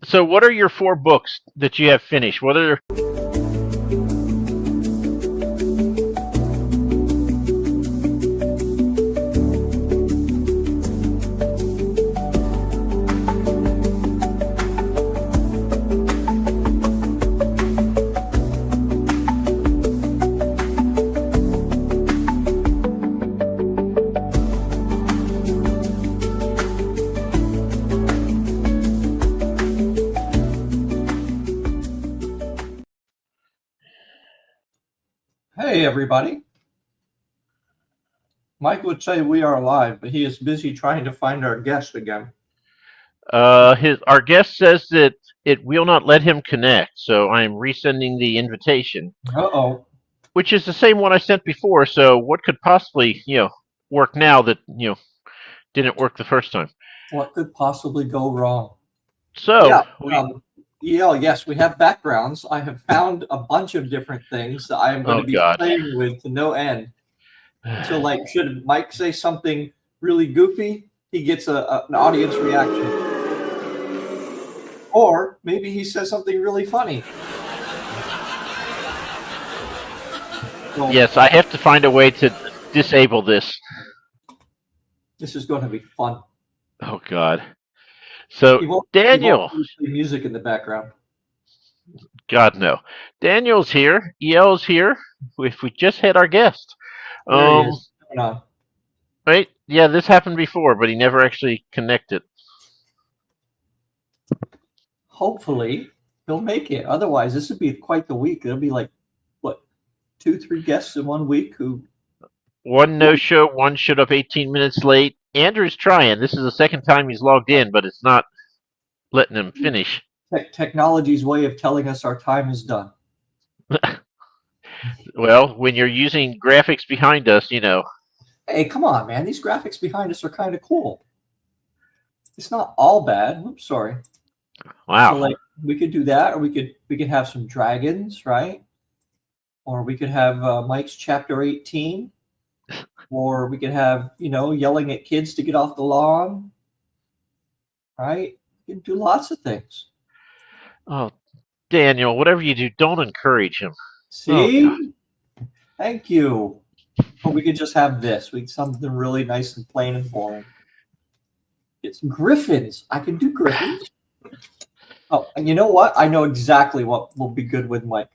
So, what are your 4 books that you have finished? What are Hey, everybody. Mike would say we are live, but he is busy trying to find our guest again. our guest says that it will not let him connect, so I am resending the invitation, Uh-oh. which is the same one I sent before. So, what could possibly work now that didn't work the first time? What could possibly go wrong? So Yeah. we. Yes, we have backgrounds. I have found a bunch of different things that I am going Oh to be God. playing with to no end. So, like, should Mike say something really goofy, he gets an audience reaction. Or maybe he says something really funny. So, Yes, I have to find a way to disable this. this is going to be fun. Oh God. So He won't Daniel, play music in the background. God no. Daniel's here. EL's here. If we just had our guest. There he is. Coming on. Right? Yeah, this happened before, but he never actually connected. Hopefully, he'll make it. Otherwise, this would be quite the week. It'll be like, what, 2-3 guests in 1 week who. One no show, one showed up 18 minutes late. Andrew's trying. This is the second time he's logged in, but it's not letting him finish. Technology's way of telling us our time is done. Well, when you're using graphics behind us, Hey, come on, man. These graphics behind us are kind of cool. It's not all bad. Oops, sorry. Wow. So, like, we could do that, or we could have some dragons, right? Or we could have Mike's chapter 18, or we could have yelling at kids to get off the lawn, right? You can do lots of things. Oh, Daniel, whatever you do, don't encourage him. See? Oh, thank you. Or we could just have this. We something really nice and plain and boring. It's griffins. I can do griffins. Oh, and you know what? I know exactly what will be good with Mike.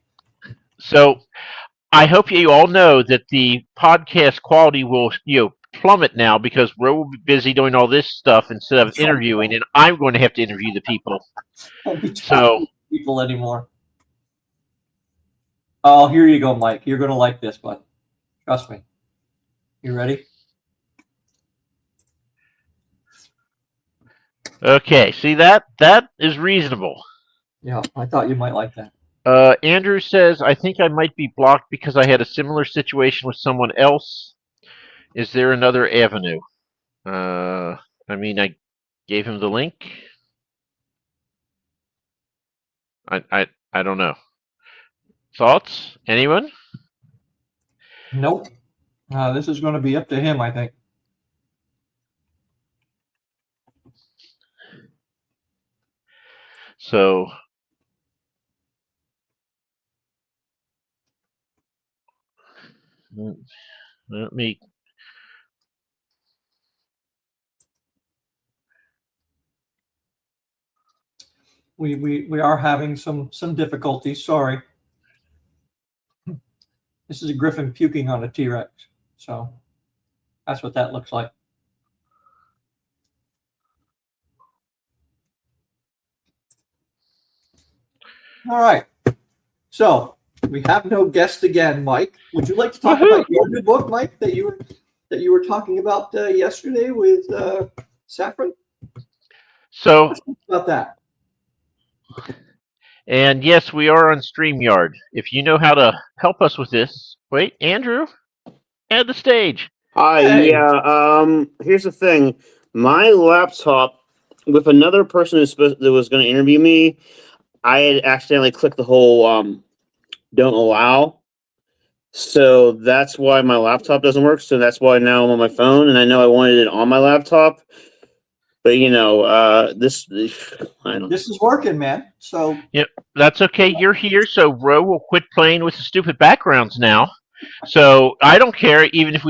So I hope you all know that the podcast quality will, plummet now because we'll be busy doing all this stuff instead of interviewing, and I'm going to have to interview the people. Won't be talking to people anymore. Oh, here you go, Mike. You're going to like this, bud. Trust me. You ready? Okay, see that? That is reasonable. Yeah, I thought you might like that. Andrew says, I think I might be blocked because I had a similar situation with someone else. Is there another avenue? I gave him the link. I don't know. Thoughts? Anyone? Nope. This is going to be up to him, I think. So let me. We are having some difficulties. Sorry. This is a griffin puking on a T-Rex. So that's what that looks like. All right. So we have no guest again, Mike. Would you like to talk about your new book, Mike, that you were talking about yesterday with Saffron? So let's talk about that. And yes, we are on StreamYard. If you know how to help us with this, wait, Andrew, add the stage. Hi, Hey. yeah. Here's the thing. My laptop, with another person that was going to interview me, I had accidentally clicked the whole don't allow. So that's why my laptop doesn't work. So that's why now I'm on my phone, and I know I wanted it on my laptop. But this I don't. This is working, man. So Yep, that's okay. You're here, so Ro will quit playing with the stupid backgrounds now. So I don't care, even if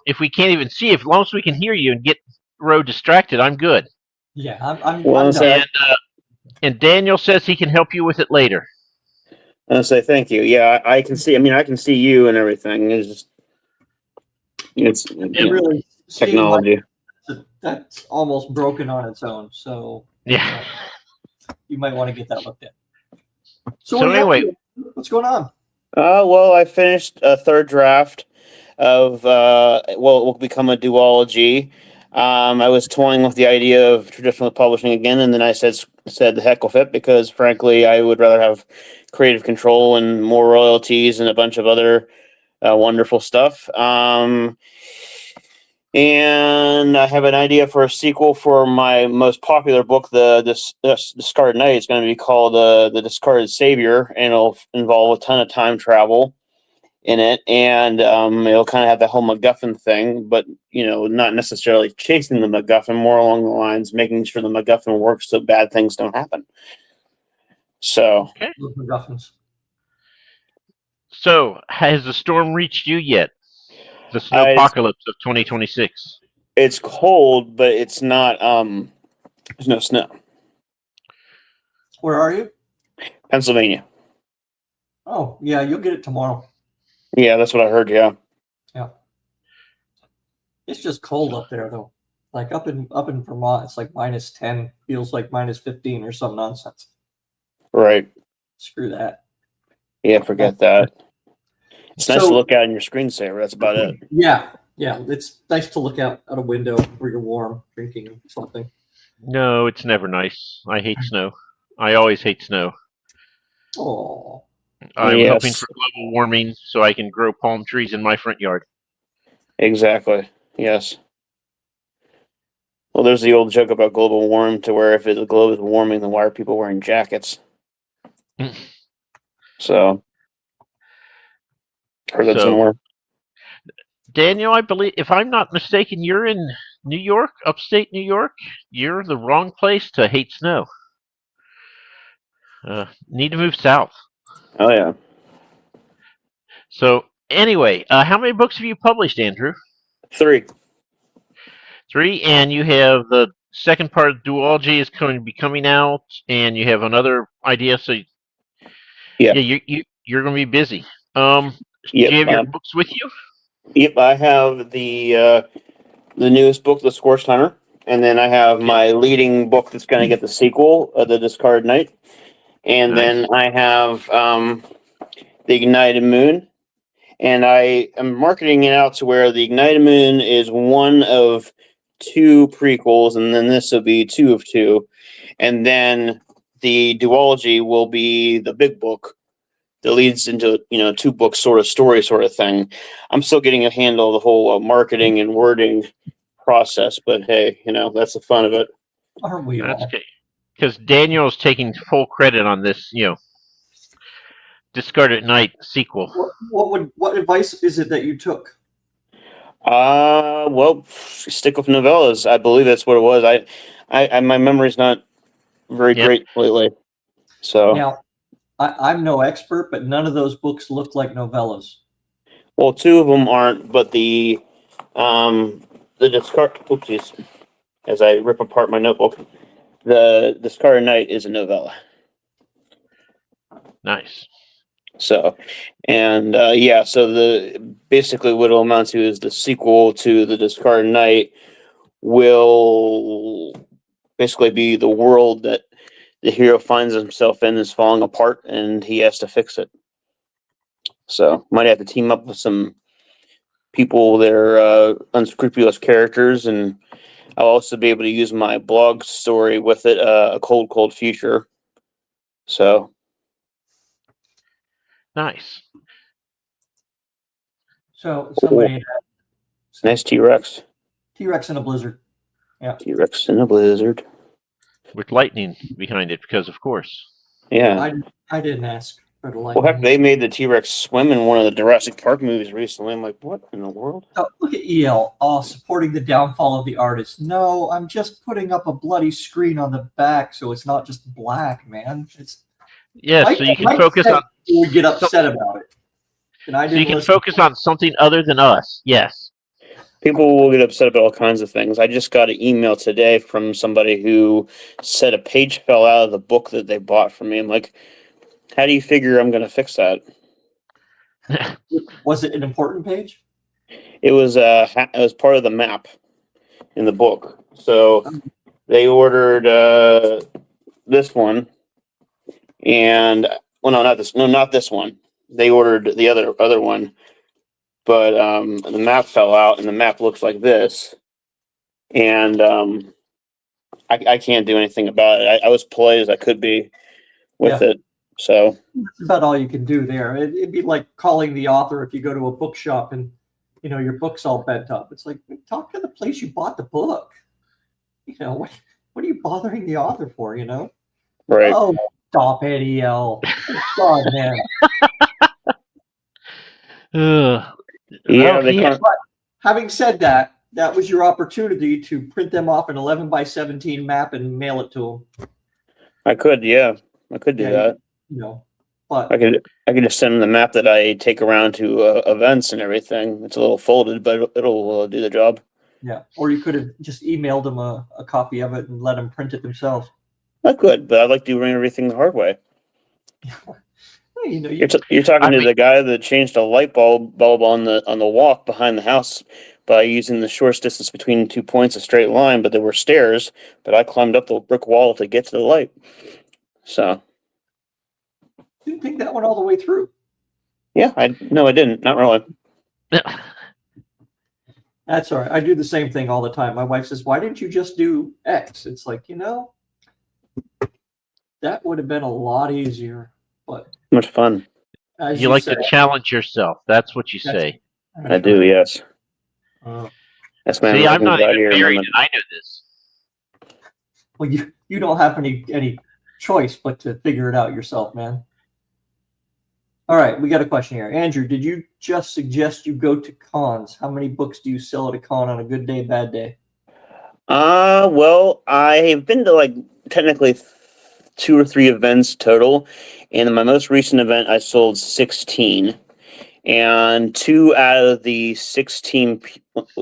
if we can't even see, as long as we can hear you and get Ro distracted, I'm good. yeah, I'm Well, done. And Daniel says he can help you with it later. I'll say thank you. Yeah, I can see. I mean, I can see you and everything. It's Really seeing technology. that's almost broken on its own. So Yeah. you might want to get that looked at. So what are you up anyway, to? What's going on? Well, I finished a third draft of it will become a duology. I was toying with the idea of traditional publishing again, and then I said the heck with it because, frankly, I would rather have creative control and more royalties and a bunch of other wonderful stuff. And I have an idea for a sequel for my most popular book, the Discarded Knight. It's going to be called The Discarded Savior, and it'll involve a ton of time travel in it, and it'll kind of have that whole MacGuffin thing, but not necessarily chasing the MacGuffin, more along the lines making sure the MacGuffin works so bad things don't happen. So, okay. MacGuffins. So has the storm reached you yet? The snowpocalypse of 2026. It's cold, but it's not. There's no snow. Where are you? Pennsylvania. Oh, yeah, you'll get it tomorrow. Yeah, that's what I heard. Yeah. Yeah. It's just cold up there, though. Like up in Vermont, it's like -10, feels like -15 or some nonsense. Right. Screw that. Yeah, forget that. It's nice to look out in your screensaver. That's about it. Yeah, it's nice to look out a window where you're warm, drinking something. No, it's never nice. I hate snow. I always hate snow. Oh. I'm hoping for global warming so I can grow palm trees in my front yard. Exactly. Yes. Well, there's the old joke about global warming, to where if the globe is warming, then why are people wearing jackets? So, heard that somewhere. Daniel, I believe, if I'm not mistaken, you're in New York, upstate New York. You're the wrong place to hate snow. Need to move south. Oh, yeah. So, anyway, how many books have you published, Andrew? 3. 3, and you have the second part of the duology is going to be coming out, and you have another idea. So, you're going to be busy. Do you have your books with you? Yep, I have the newest book, The Scorched Hunter, and then I have my leading book that's going to get the sequel, The Discarded Knight, and then I have The Ignited Moon, and I am marketing it out to where The Ignited Moon is one of 2 prequels, and then this will be 2 of 2, and then the duology will be the big book that leads into 2-book sort of story sort of thing. I'm still getting a handle of the whole marketing and wording process, but hey, that's the fun of it. Aren't we all? Okay. Because Daniel's taking full credit on this, Discarded Knight sequel. What advice is it that you took? Well, stick with novellas. I believe that's what it was. I my memory's not very great lately. So now, I'm no expert, but none of those books look like novellas. Well, 2 of them aren't, but the oopsies, as I rip apart my notebook, the Discarded Knight is a novella. Nice. So, and so basically what it'll amount to is the sequel to the Discarded Knight will basically be the world that the hero finds himself in is falling apart, and he has to fix it. So, might have to team up with some people that are unscrupulous characters, and I'll also be able to use my blog story with it, A Cold Future. So, nice. So somebody nice T-Rex. T-Rex in a blizzard. Yeah. T-Rex in a blizzard. With lightning behind it, because of course. Yeah. I didn't ask. for the life Well, of heck, me. they made the T-Rex swim in one of the Jurassic Park movies recently. I'm like, what in the world? Oh, look at EL, supporting the downfall of the artist. No, I'm just putting up a bloody screen on the back, so it's not just black, man. It's Yes, Mike. so you can Mike focus said on we would get upset something. about it, and I So you didn't can listen. focus on something other than us. Yes. People will get upset about all kinds of things. I just got an email today from somebody who said a page fell out of the book that they bought from me. I'm like, how do you figure I'm going to fix that? Was it an important page? It was part of the map in the book. So they ordered this one, and well, no, not this one. They ordered the other one, but the map fell out, and the map looks like this, and I can't do anything about it. I was polite as I could be with it, so That's about all you can do there. It'd be like calling the author if you go to a bookshop and your book's all bent up. It's like, talk to the place you bought the book. What are you bothering the author for? right. Oh, stop it, EL. God, man. Ugh. Yeah, Well, they he can't. But having said that, that was your opportunity to print them off an 11 by 17 map and mail it to them. I could, yeah, I could do that. But I could just send them the map that I take around to events and everything. It's a little folded, but it'll do the job. yeah, or you could have just emailed them a copy of it and let them print it themselves. I could, but I like doing everything the hard way. Well, You're talking I to mean, the guy that changed a bulb on the walk behind the house by using the shortest distance between 2 points, a straight line, but there were stairs, but I climbed up the brick wall to get to the light. So didn't think that one all the way through. yeah, I didn't. Not really. That's all right. I do the same thing all the time. My wife says, "Why didn't you just do X?" It's like, that would have been a lot easier. But Much fun. as you like said, to challenge yourself. That's what you That's- say. I do, yes. That's my See, I'm American not even Gladiator married, moment. and I know this. Well, you don't have any choice but to figure it out yourself, man. All right, we got a question here. Andrew, did you just suggest you go to cons? How many books do you sell at a con on a good day, bad day? Well, I've been to technically 2 or 3 events total, and in my most recent event, I sold 16, and 2 out of the 16,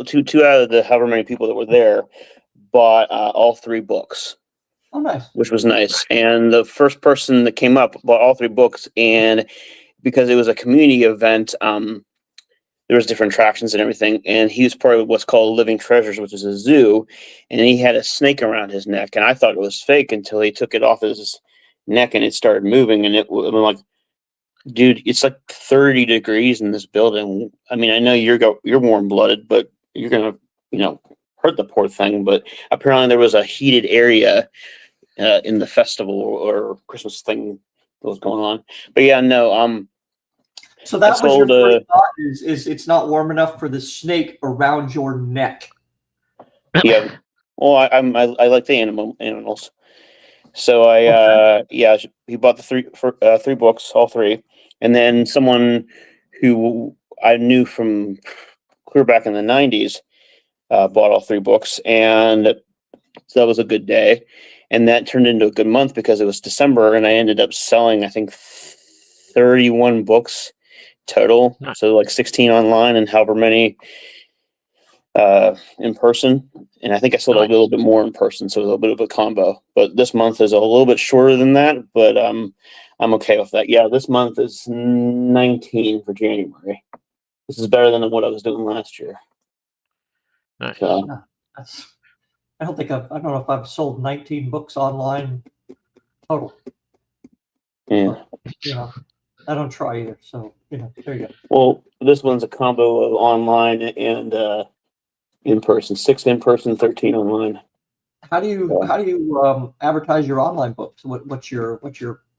two out of the however many people that were there bought all 3 books, Oh, nice. which was nice. And the first person that came up bought all 3 books, and because it was a community event, there was different attractions and everything, and he was part of what's called Living Treasures, which is a zoo, and he had a snake around his neck, and I thought it was fake until he took it off his neck and it started moving, and I'm like, dude, it's like 30 degrees in this building. I mean, I know you're warm blooded, but you're gonna hurt the poor thing. But apparently there was a heated area in the festival or Christmas thing that was going on. But yeah, no, So that I was sold, your first thought is it's not warm enough for the snake around your neck. yeah. Well, I like the animals. So he bought the 3 books, all 3, and then someone who I knew from clear back in the '90s bought all 3 books, and so that was a good day, and that turned into a good month because it was December, and I ended up selling I think 31 books total, so like 16 online and however many in person, and I think I sold a little bit more in person, so it was a little bit of a combo. But this month is a little bit shorter than that, but I'm okay with that. Yeah, this month is 19 for January. This is better than what I was doing last year. Nice. So, I don't know if I've sold 19 books online total. yeah. But, I don't try either. So there you go. Well, this one's a combo of online and in person. 6 in person, 13 online. How do you advertise your online books? What's your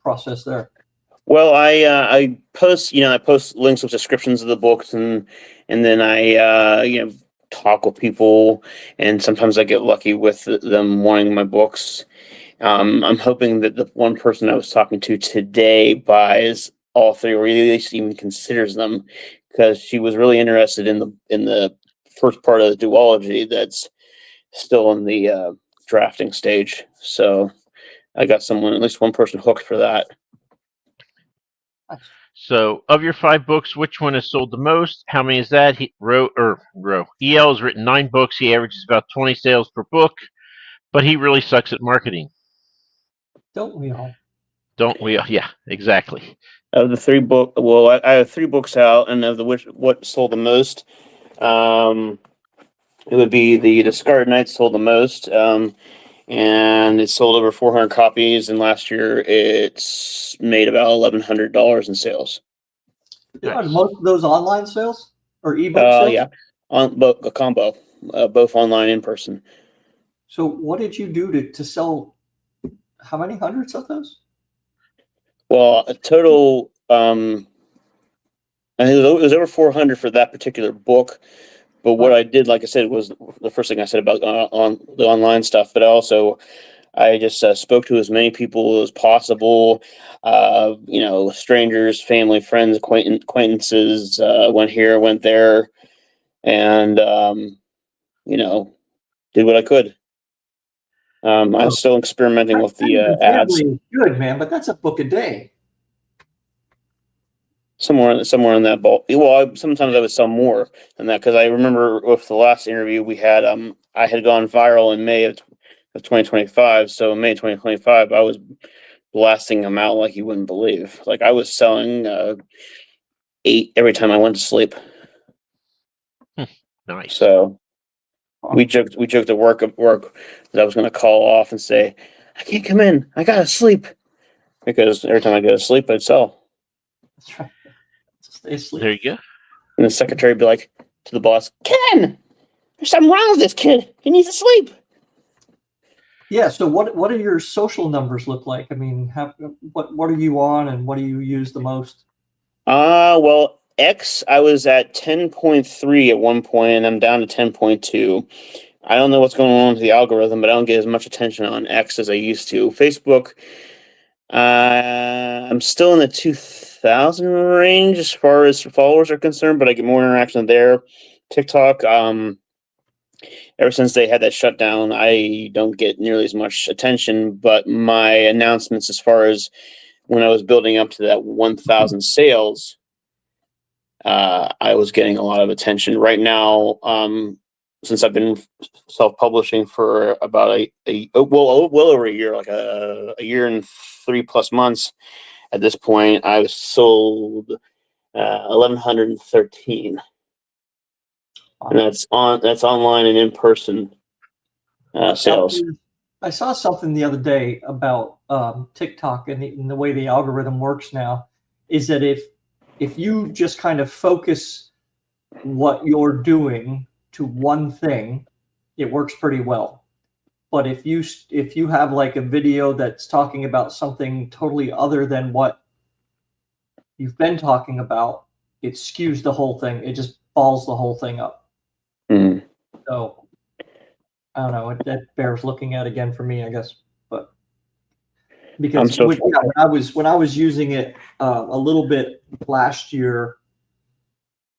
process there? Well, I post links with descriptions of the books, and then I talk with people, and sometimes I get lucky with them wanting my books. I'm hoping that the one person I was talking to today buys all three, or at least even considers them, because she was really interested in the first part of the duology that's still in the drafting stage. So I got someone, at least one person, hooked for that. So, of your 5 books, which one has sold the most? How many is that? EL has written 9 books. He averages about 20 sales per book, but he really sucks at marketing. Don't we all? Don't we? Yeah, exactly. Of the 3 book, well, I have 3 books out, and of the what sold the most, it would be the Discarded Knights sold the most, and it sold over 400 copies. And last year, it's made about $1,100 in sales. Are most of those online sales or ebook sales? Yeah, on a combo, both online and in person. So what did you do to sell? How many hundreds of those? Well, a total, I think it was over 400 for that particular book. But what I did, like I said, was the first thing I said about on the online stuff. But I just spoke to as many people as possible. Strangers, family, friends, acquaintances. Went here, went there, and did what I could. I'm still experimenting with the ads. Good, man, but that's a book a day. Somewhere in that ball. Well, sometimes I would sell more than that, because I remember with the last interview we had, I had gone viral in May of 2025. So in May 2025, I was blasting them out like you wouldn't believe. Like, I was selling 8 every time I went to sleep. Nice. So we joked at work that I was going to call off and say, I can't come in, I gotta sleep, because every time I go to sleep, I'd sell. That's right. Stay asleep. There you go. And the secretary would be like to the boss, Ken, there's something wrong with this kid. He needs to sleep. Yeah. So what do your social numbers look like? I mean, what are you on, and what do you use the most? Well, X, I was at 10.3 at one point, and I'm down to 10.2. I don't know what's going on with the algorithm, but I don't get as much attention on X as I used to. Facebook, I'm still in the 2,000 range as far as followers are concerned, but I get more interaction there. TikTok, ever since they had that shutdown, I don't get nearly as much attention, but my announcements as far as when I was building up to that 1,000 sales, I was getting a lot of attention. Right now, since I've been self-publishing for about well over a year, like a year and 3+ months at this point, I've sold 1,113, and that's online and in person sales. I saw something the other day about TikTok and the way the algorithm works now is that if you just kind of focus what you're doing to one thing, it works pretty well. But if you have like a video that's talking about something totally other than what you've been talking about, it skews the whole thing. It just balls the whole thing up. Mm. So I don't know. That bears looking at again for me, I guess. But because when I was using it a little bit last year,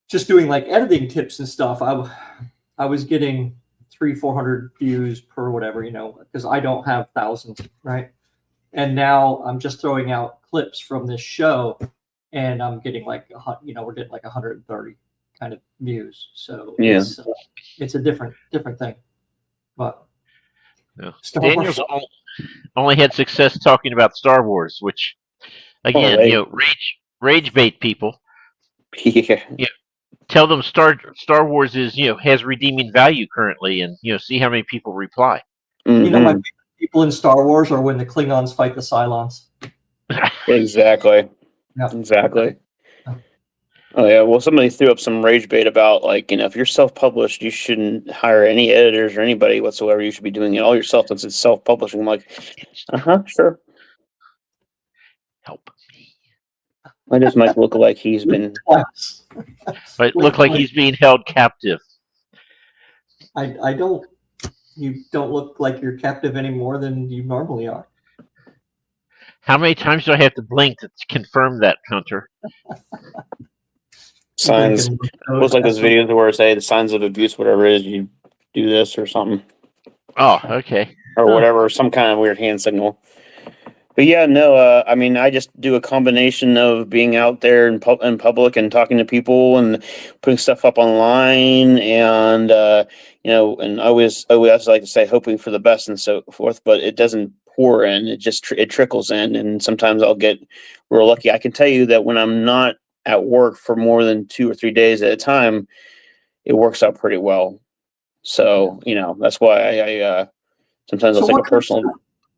just doing like editing tips and stuff, I was getting 300-400 views per whatever, because I don't have thousands, right? And now I'm just throwing out clips from this show, and I'm getting we're getting like 130 kind of views. So yeah, it's a different thing. But no. Daniel's only had success talking about Star Wars, which again, rage bait people. Yeah. Tell them Star Wars is has redeeming value currently, and see how many people reply. Mm-hmm. My favorite people in Star Wars are when the Klingons fight the Cylons. Exactly. Yeah. Exactly. Oh yeah. Well, somebody threw up some rage bait about if you're self-published, you shouldn't hire any editors or anybody whatsoever. You should be doing it all yourself since it's self-publishing. I'm like, sure. Help me. Why does Mike look like he's been? But look like he's being held captive. I don't. You don't look like you're captive any more than you normally are. How many times do I have to blink to confirm that, Hunter? Signs. Looks like those videos where say the signs of abuse, whatever it is, you do this or something. Oh, okay. Or whatever, some kind of weird hand signal. But yeah, no, I mean, I just do a combination of being out there in public and talking to people and putting stuff up online, and and I always like to say hoping for the best and so forth. But it doesn't pour in; it just it trickles in, and sometimes I'll get real lucky. I can tell you that when I'm not at work for more than 2 or 3 days at a time, it works out pretty well. So that's why I sometimes I'll take a personal.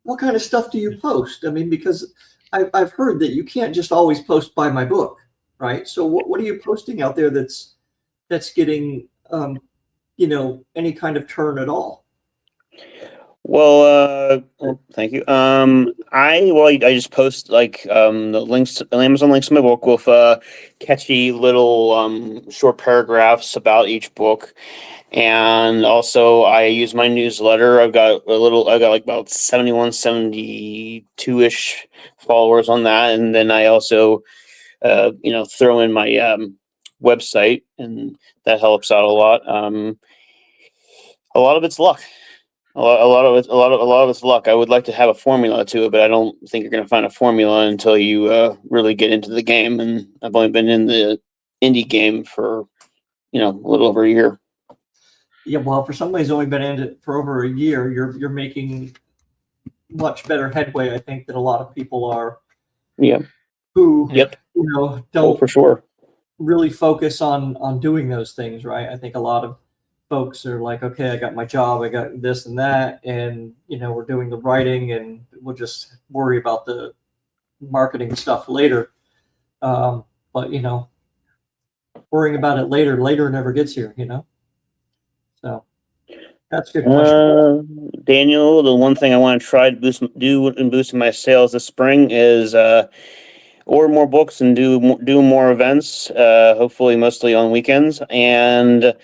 What kind of stuff do you post? I mean, because I've heard that you can't just always post buy my book, right? So what are you posting out there that's getting any kind of turn at all? Well, thank you. I just post like the links, Amazon links to my book with catchy little short paragraphs about each book. And also I use my newsletter. I got like about 71, 72-ish followers on that. And then I also, throw in my website, and that helps out a lot. A lot of it's luck. A lot of it's luck. I would like to have a formula to it, but I don't think you're going to find a formula until you really get into the game. And I've only been in the indie game for a little over a year. Yeah, well, for somebody who's only been in it for over a year, you're making much better headway, I think, than a lot of people are. Yeah. Who don't for sure really focus on doing those things, right? I think a lot of folks are like, okay, I got my job, I got this and that, and we're doing the writing, and we'll just worry about the marketing stuff later. But worrying about it later never gets here, So that's a good question. Daniel, the one thing I want to try to boost my sales this spring is order more books and do more events. Hopefully, mostly on weekends. And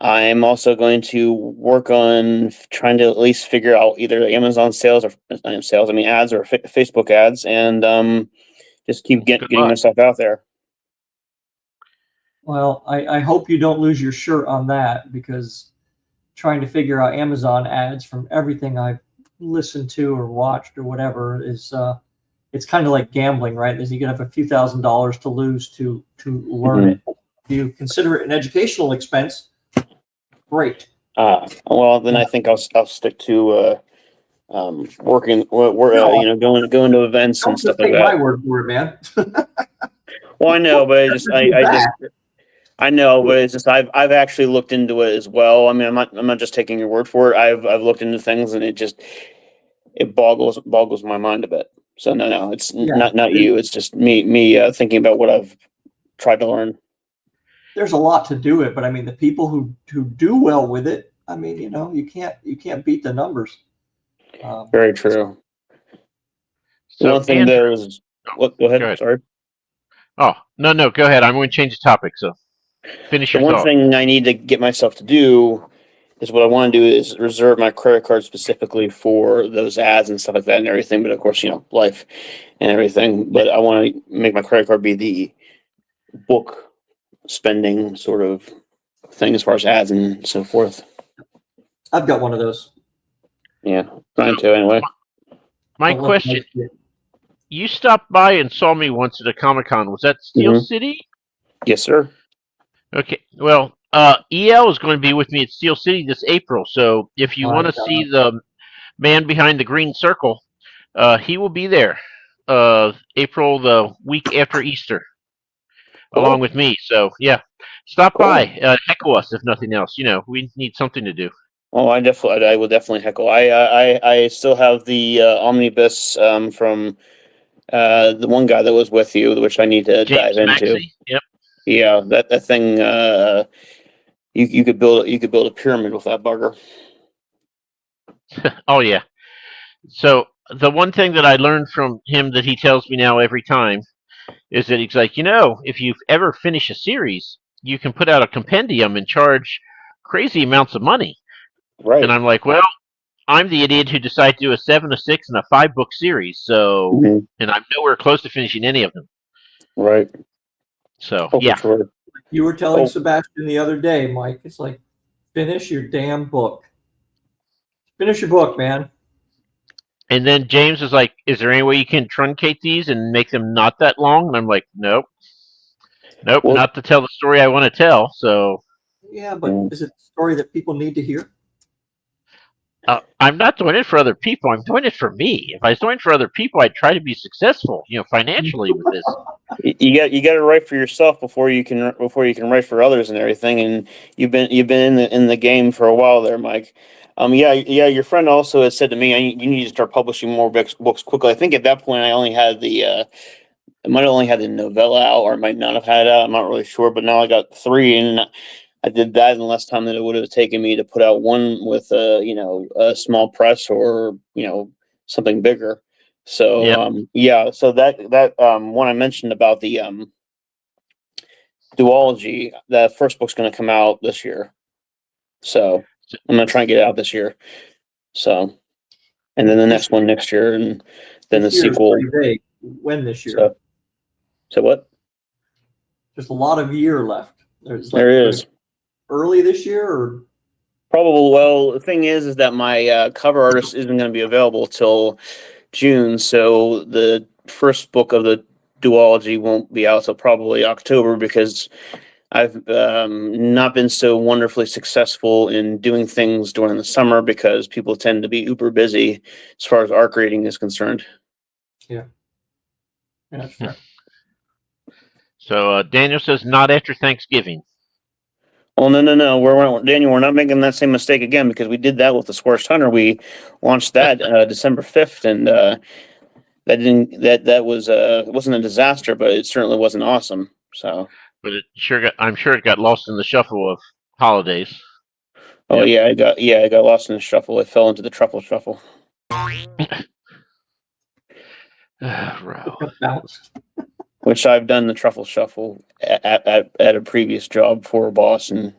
I'm also going to work on trying to at least figure out either Amazon sales or ads or Facebook ads, and just keep getting myself out there. Well, I hope you don't lose your shirt on that, because trying to figure out Amazon ads from everything I've listened to or watched or whatever is it's kind of like gambling, right? Is you can have a few $1,000s to lose to learn it. If you consider it an educational expense, great. Well, then I think I'll stick to working, going to events and stuff like that. My word for it, man. Well, I know, but I know, but it's just I've actually looked into it as well. I mean, I'm not just taking your word for it. I've looked into things, and it boggles my mind a bit. So no, it's not you. It's just me thinking about what I've tried to learn. There's a lot to do it, but I mean, the people who do well with it, I mean, you can't beat the numbers. Very true. So one thing there is. Go ahead. Sorry. Oh, no, go ahead. I'm going to change the topic. So finish your thought. One thing I need to get myself to do is what I want to do is reserve my credit card specifically for those ads and stuff like that and everything. But of course, life and everything. But I want to make my credit card be the book spending sort of thing as far as ads and so forth. I've got one of those. Yeah, trying to anyway. My question: you stopped by and saw me once at a Comic-Con. Was that Steel City? Yes, sir. Okay. Well, EL is going to be with me at Steel City this April. So if you want to see the man behind the green circle, he will be there. April, the week after Easter, along with me. So yeah, stop by, heckle us if nothing else. We need something to do. Oh, I will definitely heckle. I still have the omnibus from the one guy that was with you, which I need to dive into. Yep. Yeah, that thing. You could build a pyramid with that bugger. Oh yeah. So the one thing that I learned from him that he tells me now every time is that he's like, if you've ever finished a series, you can put out a compendium and charge crazy amounts of money. Right. And I'm like, well, I'm the idiot who decided to do a 7, a 6, and a 5-book series. So, Mhm. and I'm nowhere close to finishing any of them. Right. So, Oh, yeah. for sure. You were telling Oh. Sebastian the other day, Mike. It's like, finish your damn book. Finish your book, man. And then James is like, "Is there any way you can truncate these and make them not that long?" And I'm like, "Nope, Well, not to tell the story I want to tell." So, Yeah, but is it a story that people need to hear? I'm not doing it for other people. I'm doing it for me. If I was doing it for other people, I'd try to be successful, financially with this. you got to write for yourself before you can write for others and everything. And you've been in the game for a while there, Mike. Yeah. Your friend also has said to me, you need to start publishing more books quickly. I think at that point I only had I might have only had the novella out, or I might not have had it out. I'm not really sure. But now I got 3, and I did that in less time than it would have taken me to put out one with a small press or something bigger. So Yep. yeah, so that one I mentioned about the duology, the first book's going to come out this year. So I'm going to try and get it out this year. So, and then the next one next year, and then the This year is sequel. pretty vague. When this year? So what? There's a lot of year left. There is. Early this year, or Probably. Well, the thing is that my cover artist isn't going to be available till June, so the first book of the duology won't be out till probably October, because I've not been so wonderfully successful in doing things during the summer because people tend to be uber busy as far as art grading is concerned. yeah, that's fair. So Daniel says not after Thanksgiving. Oh, no. Daniel, we're not making that same mistake again, because we did that with the Scorched Hunter. We launched that December 5th, and that was it wasn't a disaster, but it certainly wasn't awesome. So, But I'm sure it got lost in the shuffle of holidays. oh yeah, I got lost in the shuffle. It fell into the truffle shuffle. Bounced. Which I've done the truffle shuffle at a previous job for a boss, and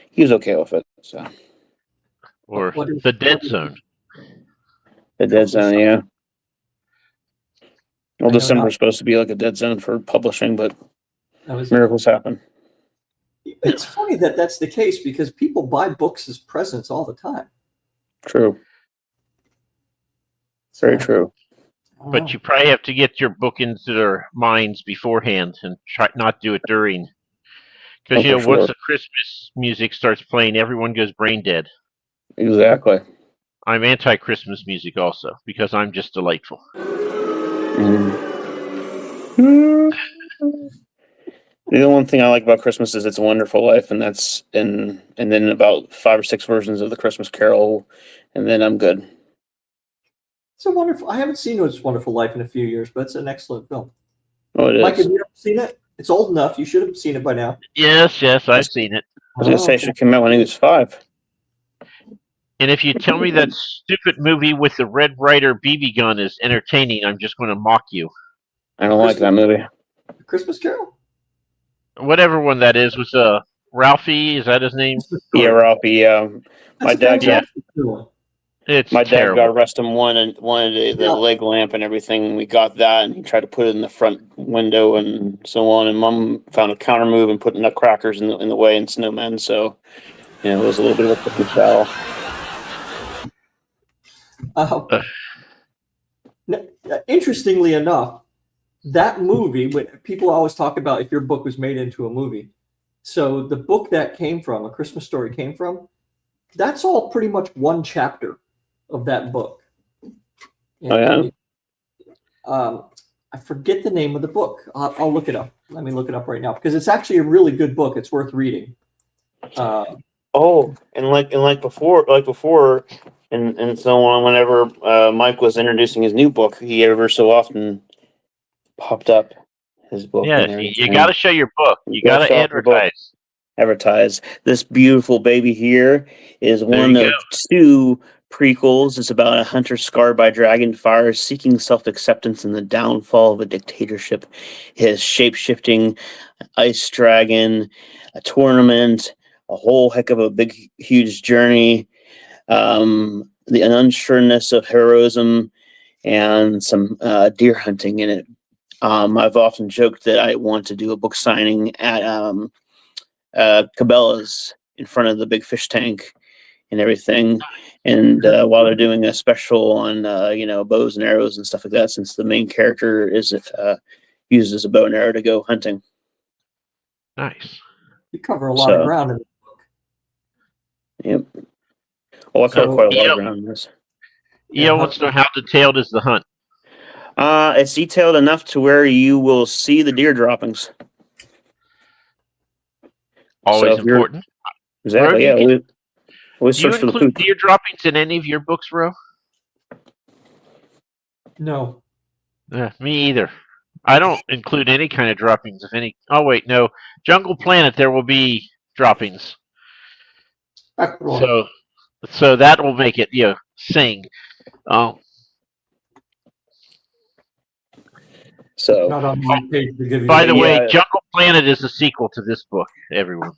he was okay with it. So, Or the dead zone. The dead zone, yeah. Well, December is not. supposed to be like a dead zone for publishing, but That miracles happen. It's funny that that's the case, because people buy books as presents all the time. True. Very true. But you probably have to get your book into their minds beforehand and try not do it during. Because, once the Christmas music starts playing, everyone goes brain dead. Exactly. I'm anti-Christmas music also, because I'm just delightful. The one thing I like about Christmas is It's a Wonderful Life, and that's and then about 5 or 6 versions of the Christmas Carol, and then I'm good. It's a wonderful. I haven't seen It's a Wonderful Life in a few years, but it's an excellent film. Oh, it is. Mike, have you ever seen it? It's old enough. You should have seen it by now. Yes, I've seen it. I was going to say it should come out when he was 5. And if you tell me that stupid movie with the Red Ryder BB gun is entertaining, I'm just going to mock you. I don't like that movie. Christmas Carol? Whatever one that is was Ralphie. Is that his name? Yeah, Ralphie. Yeah, my dad got Rustum wanted the leg lamp and everything, and we got that, and he tried to put it in the front window and so on. And Mom found a counter move and put nutcrackers in the way and snowmen. So, it was a little bit of a Christmas battle. Interestingly enough, that movie, when people always talk about if your book was made into a movie, so the book that came from, A Christmas Story came from, that's all pretty much one chapter of that book. And, I forget the name of the book. I'll look it up. Let me look it up right now, because it's actually a really good book. It's worth reading. And like before, and so on. Whenever Mike was introducing his new book, he ever so often popped up his book. Yeah, you got to show your book. You got to advertise. This beautiful baby here is one of 2 prequels. It's about a hunter scarred by dragon fire, seeking self-acceptance in the downfall of a dictatorship. His shape-shifting ice dragon, a tournament, a whole heck of a big, huge journey. an unsureness of heroism and some deer hunting in it. I've often joked that I want to do a book signing at Cabela's in front of the big fish tank and everything. And while they're doing a special on bows and arrows and stuff like that, since the main character is uses a bow and arrow to go hunting. Nice. You cover a lot of ground in the book. Yep. Well, I cover quite a lot of ground in this. Wants to know how detailed is the hunt? It's detailed enough to where you will see the deer droppings. Always important. Exactly. Ro, yeah. We do you include deer droppings in any of your books, Ro? No. Me either. I don't include any kind of droppings of any. Oh wait, no. Jungle Planet, there will be droppings. So that will make it sing. So, not on my page to give you. By the way, Jungle Planet is the sequel to this book, everyone.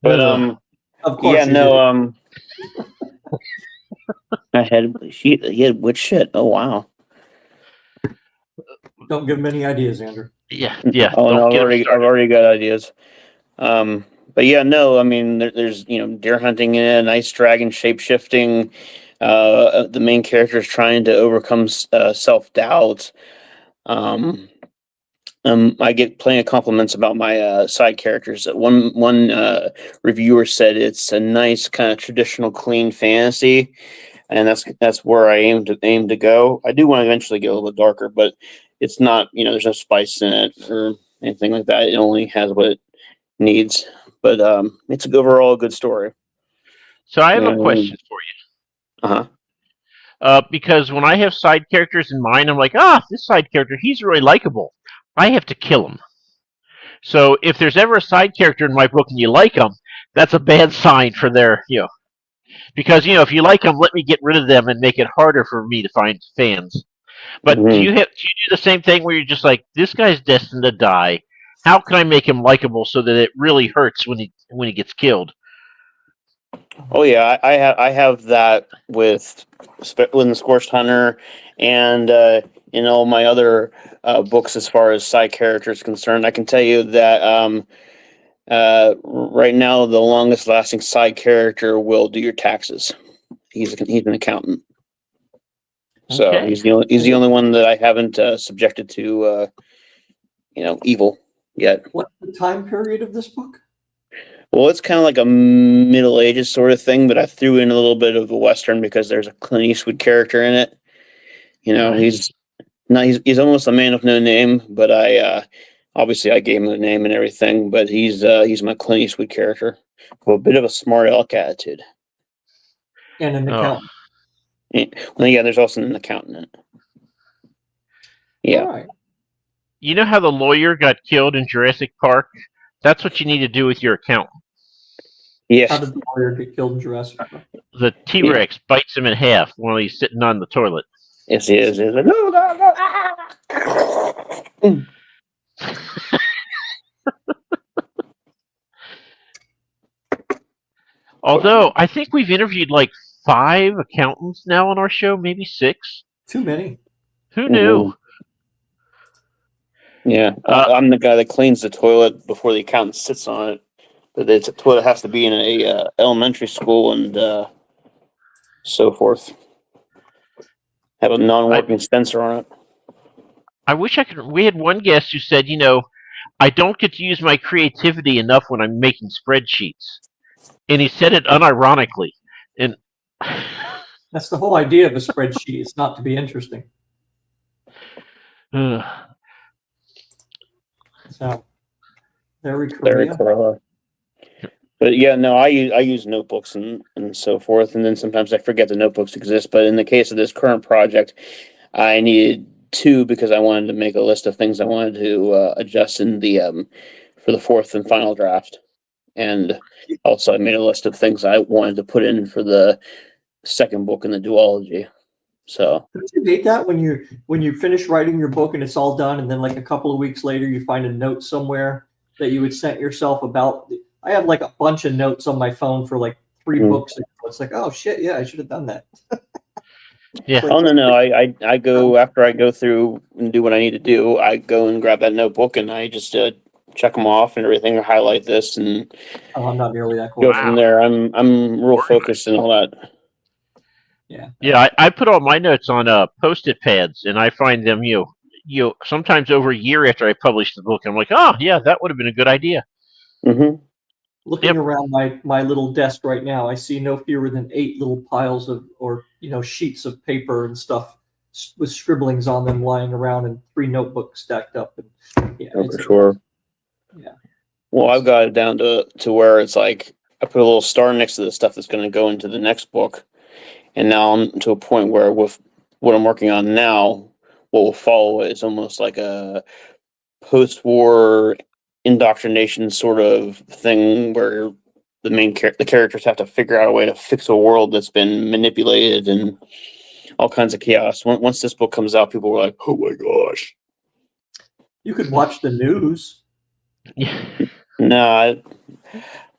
But of course, he had witch shit. Oh wow! Don't give him any ideas, Andrew. Yeah. Oh no, I've already got ideas. But yeah, no, I mean, there's deer hunting in it, nice dragon shape shifting. The main character is trying to overcome self-doubt. I get plenty of compliments about my side characters. One reviewer said it's a nice kind of traditional clean fantasy, and that's where I aim to go. I do want to eventually get a little bit darker, but it's not, there's no spice in it or anything like that. It only has what it needs, but it's overall a good story. So I have a question for you. Because when I have side characters in mind, I'm like, this side character, he's really likable. I have to kill him. So if there's ever a side character in my book and you like them, that's a bad sign for their, because if you like them, let me get rid of them and make it harder for me to find fans. But do you do the same thing where you're just like, this guy's destined to die? How can I make him likable so that it really hurts when he gets killed? Oh yeah, I have that with the Scorched Hunter, and in all my other books as far as side characters concerned. I can tell you that right now the longest lasting side character will do your taxes. He's an accountant, so he's the only one that I haven't subjected to evil yet. What's the time period of this book? Well, it's kind of like a Middle Ages sort of thing, but I threw in a little bit of a Western because there's a Clint Eastwood character in it. Nice. He's almost a man of no name, but obviously I gave him a name and everything, but he's my Clint Eastwood character with a bit of a smart aleck attitude. And an accountant. Well, yeah, there's also an accountant in it. Yeah. All right. You know how the lawyer got killed in Jurassic Park? That's what you need to do with your accountant. Yes. How did the lawyer get killed in Jurassic Park? The T-Rex bites him in half while he's sitting on the toilet. Yes, he is. He's like, no. Although, I think we've interviewed like 5 accountants now on our show, maybe 6. Too many. Who knew? Yeah, I'm the guy that cleans the toilet before the accountant sits on it. But the toilet has to be in a elementary school and so forth. Have a non-working dispenser on it. I wish I could. We had one guest who said, I don't get to use my creativity enough when I'm making spreadsheets. And he said it unironically. And that's the whole idea of a spreadsheet. It's not to be interesting. So, very cool. But yeah, no, I use notebooks and so forth, and then sometimes I forget the notebooks exist. But in the case of this current project, I needed 2 because I wanted to make a list of things I wanted to adjust in the for the 4th and final draft, and also I made a list of things I wanted to put in for the 2nd book in the duology. So don't you hate that when you finish writing your book and it's all done, and then like a couple of weeks later you find a note somewhere that you had sent yourself about I have like a bunch of notes on my phone for like 3 books ago. It's like, oh shit, yeah, I should have done that. Yeah. Oh no, I go after I go through and do what I need to do. I go and grab that notebook and I just check them off and everything. Highlight this and Oh, I'm not nearly that go cool. from there. I'm real focused and all that. Yeah. Yeah, I put all my notes on post-it pads, and I find them sometimes over a year after I publish the book. I'm like, oh yeah, that would have been a good idea. Mm-hmm. Looking Yep. around my little desk right now, I see no fewer than 8 little piles of, or sheets of paper and stuff with scribblings on them lying around, and 3 notebooks stacked up. And yeah, Oh, for sure. Yeah. Well, I've got it down to where it's like I put a little star next to the stuff that's going to go into the next book, and now I'm to a point where with what I'm working on now, what will follow is almost like a post-war indoctrination sort of thing where the characters have to figure out a way to fix a world that's been manipulated and all kinds of chaos. Once this book comes out, people were like, "Oh my gosh!" You could watch the news. Yeah. No,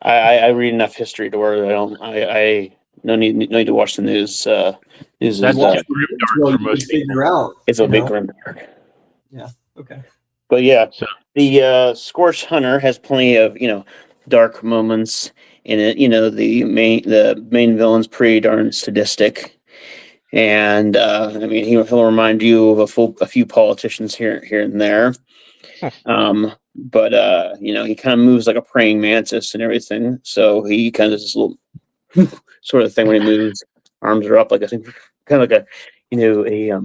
I read enough history to where I no need to watch the news. News That's is too Well, grim you for most can people. figure out. it's a big grim dark. Okay. But yeah, So the Scorched Hunter has plenty of dark moments in it. The main villain's pretty darn sadistic, and I mean he'll remind you of a few politicians here and there. But he kind of moves like a praying mantis and everything. So he kind of does this little sort of thing when he moves, arms are up like a kind of like a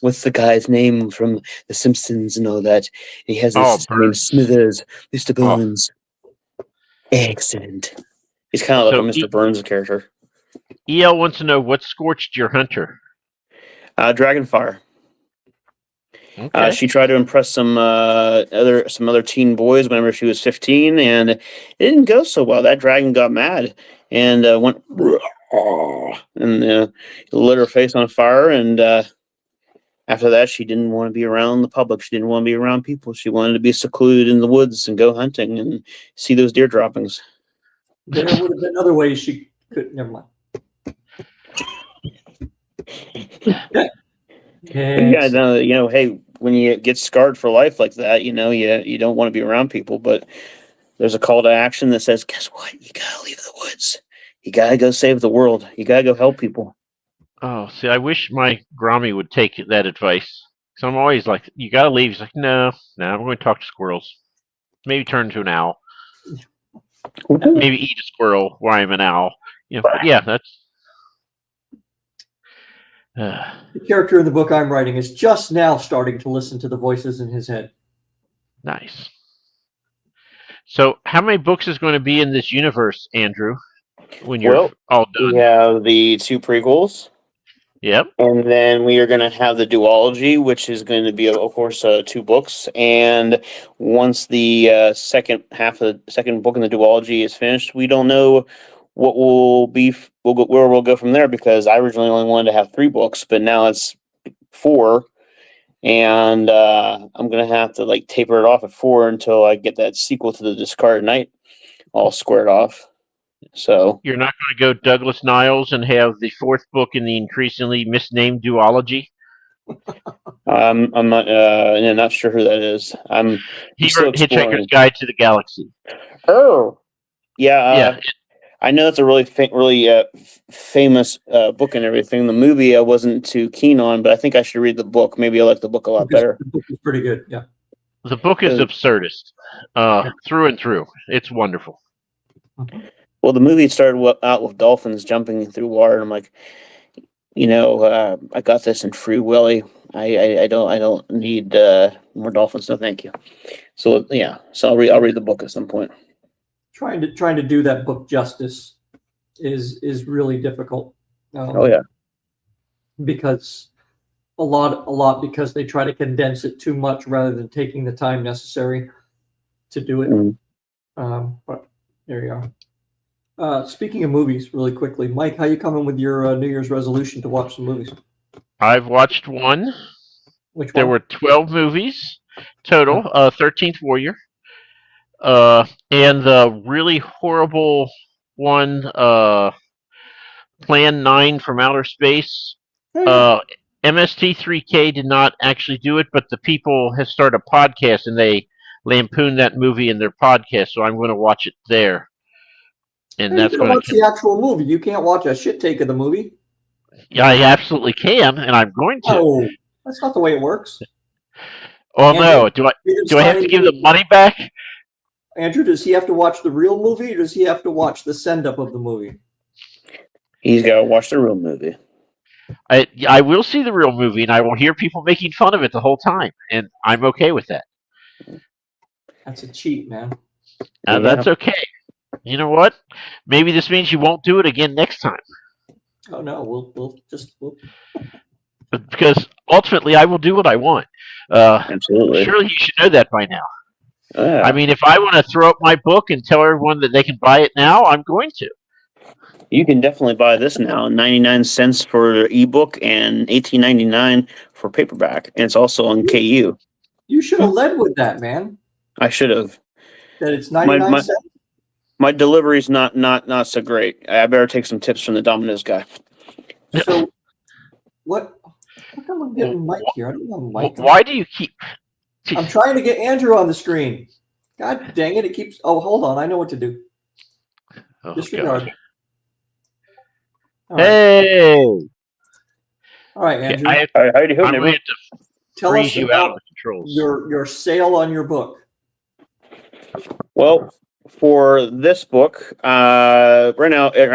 what's the guy's name from The Simpsons and all that? He has this name Burns. Smithers, Mr. Oh. Burns. Excellent. He's kind of like a Mr. Burns character. EL wants to know what scorched your hunter. Dragonfire. Okay. She tried to impress some other teen boys whenever she was 15, and it didn't go so well. That dragon got mad and went and lit her face on fire. And after that, she didn't want to be around the public. She didn't want to be around people. She wanted to be secluded in the woods and go hunting and see those deer droppings. There would have been other ways she could. Never mind. Yeah, no, hey, when you get scarred for life like that, you don't want to be around people. But there's a call to action that says, guess what? You gotta leave the woods. You gotta go save the world. You gotta go help people. Oh, see, I wish my Grommy would take that advice. So I'm always like, you gotta leave. He's like, no, I'm going to talk to squirrels. Maybe turn into an owl. Maybe eat a squirrel while I'm an owl. But yeah, that's. The character in the book I'm writing is just now starting to listen to the voices in his head. Nice. So, how many books is going to be in this universe, Andrew? When you're all done. We have the 2 prequels. Yep. And then we are going to have the duology, which is going to be, of course, 2 books. And once the second half of the second book in the duology is finished, we don't know what will be where we'll go from there, because I originally only wanted to have 3 books, but now it's 4. And I'm going to have to taper it off at 4 until I get that sequel to The Discarded Knight all squared off. So you're not going to go Douglas Niles and have the 4th book in the increasingly misnamed duology? I'm not sure who that is. He still wrote exploring. Hitchhiker's Guide to the Galaxy. Oh, yeah. Yeah. I know that's a really famous book and everything. The movie I wasn't too keen on, but I think I should read the book. Maybe I like the book a lot better. The book is pretty good. Yeah. The book is absurdist, through and through. It's wonderful. Well, the movie started out with dolphins jumping through water, and I'm like, I got this in Free Willy. I don't need more dolphins. No, thank you. So yeah, so I'll read the book at some point. Trying to do that book justice is really difficult. Oh yeah, because a lot because they try to condense it too much rather than taking the time necessary to do it. Mm-hmm. But there you are. Speaking of movies, really quickly, Mike, how you coming with your New Year's resolution to watch some movies? I've watched one. Which one? There were 12 movies total. 13th Warrior. And the really horrible one, Plan 9 from Outer Space. Oh, yeah. MST3K did not actually do it, but the people have started a podcast and they lampoon that movie in their podcast, so I'm going to watch it there. And Hey, that's you can going watch the actual movie. You can't watch a shit take of the movie. Yeah, I absolutely can, and I'm going to. Oh, that's not the way it works. Oh Andrew, no! Do I have to give the money back? Andrew, does he have to watch the real movie, or does he have to watch the send-up of the movie? He's got to watch the real movie. I will see the real movie, and I will hear people making fun of it the whole time, and I'm okay with that. That's a cheat, man. That's okay. You know what? Maybe this means you won't do it again next time. Oh no, we'll Because ultimately, I will do what I want. Absolutely. Surely you should know that by now. Yeah. I mean, if I want to throw up my book and tell everyone that they can buy it now, I'm going to. You can definitely buy this now, 99 cents for ebook and $18.99 for paperback. And it's also on KU. You should have led with that, man. I should have. That it's 99 cents. My delivery's not so great. I better take some tips from the Domino's guy. So, what? How come I'm getting Mike here? I don't know Mike. Why do you keep? I'm trying to get Andrew on the screen. God dang it! It keeps. Oh, hold on. I know what to do. Oh, Disregard. All right. Hey. All right, Andrew. How are you doing? I'm going to have to tell freeze us you out of the controls. Your sale on your book. Well, for this book, right